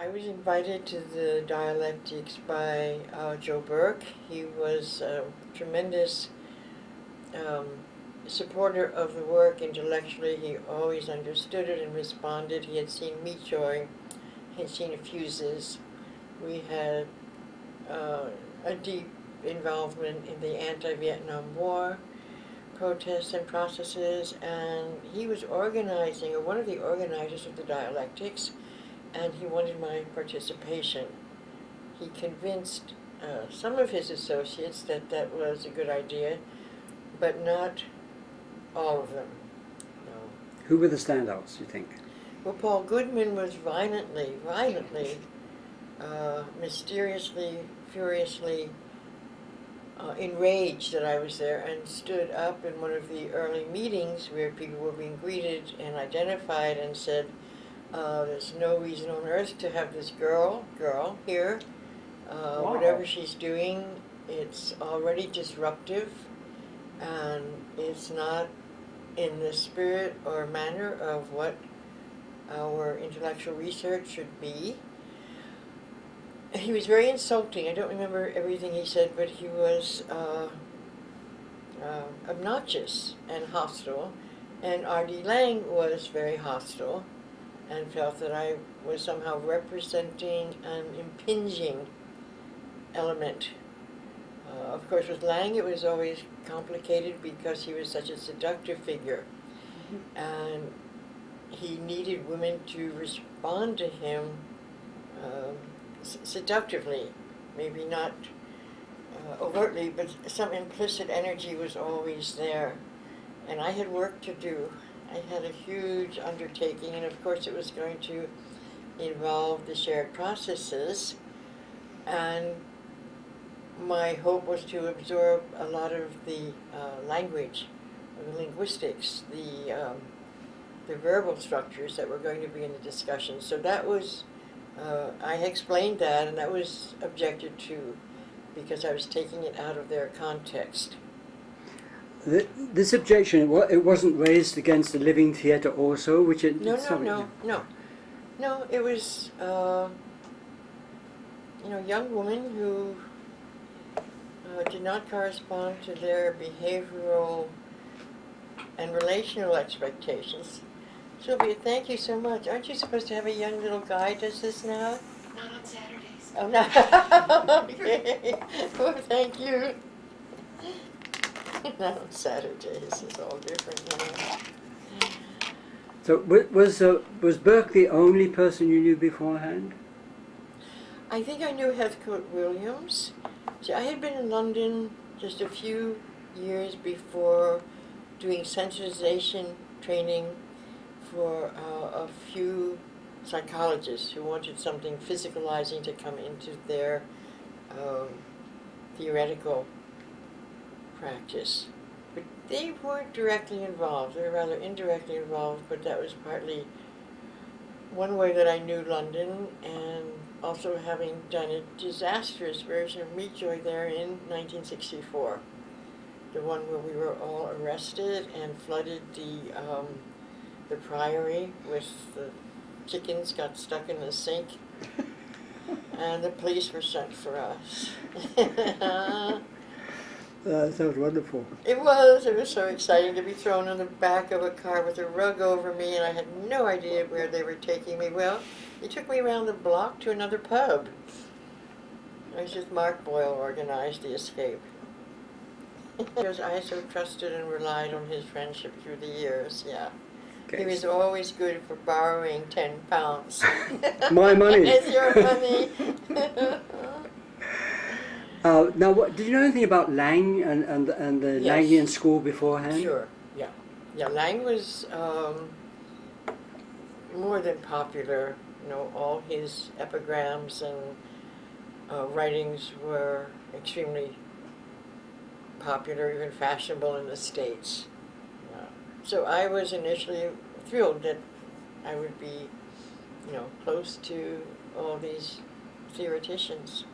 I was invited to the Dialectics by Joe Burke. He was a tremendous supporter of the work intellectually. He always understood it and responded. He had seen Mechoy, he had seen Fuses. We had a deep involvement in the anti-Vietnam War protests and processes, and he was organizing, or one of the organizers of the Dialectics, and he wanted my participation. He convinced some of his associates that that was a good idea, but not all of them. No. Who were the standouts, you think? Well, Paul Goodman was violently, mysteriously, furiously enraged that I was there, and stood up in one of the early meetings where people were being greeted and identified and said, there's no reason on earth to have this girl here. Wow. Whatever she's doing, it's already disruptive, and it's not in the spirit or manner of what our intellectual research should be. He was very insulting. I don't remember everything he said, but he was obnoxious and hostile. And R.D. Laing was very hostile and felt that I was somehow representing an impinging element. Of course, with Laing, it was always complicated because he was such a seductive figure. And he needed women to respond to him seductively, maybe not overtly, but some implicit energy was always there. And I had work to do. I had a huge undertaking, and of course it was going to involve the shared processes, and my hope was to absorb a lot of the language, the linguistics, the verbal structures that were going to be in the discussion. So that was, I explained that, and that was objected to because I was taking it out of their context. This objection, it wasn't raised against the living theatre also, which it... No, it was, young women who did not correspond to their behavioral and relational expectations. Sylvia, thank you so much. Aren't you supposed to have a young little guy does this now? Not on Saturdays. Oh, no. Okay. Well, thank you. Not on Saturdays. It's all different now. So was Burke the only person you knew beforehand? I think I knew Heathcote Williams. See, I had been in London just a few years before doing sensitization training for a few psychologists who wanted something physicalizing to come into their theoretical practice. But they weren't directly involved. They were rather indirectly involved, but that was partly one way that I knew London, and also having done a disastrous version of Mechoy there in 1964. The one where we were all arrested and flooded the priory with the chickens got stuck in the sink, and the police were sent for us. That sounds wonderful. It was so exciting to be thrown in the back of a car with a rug over me, and I had no idea where they were taking me. Well, they took me around the block to another pub. It was just Mark Boyle organized the escape. Because I so trusted and relied on his friendship through the years, yeah. Okay. He was always good for borrowing £10. My money. It's your money. Now, did you know anything about Laing and the Yes. Langian school beforehand? Sure, yeah. Yeah, Laing was more than popular. All his epigrams and writings were extremely popular, even fashionable in the States. So I was initially thrilled that I would be, close to all these theoreticians.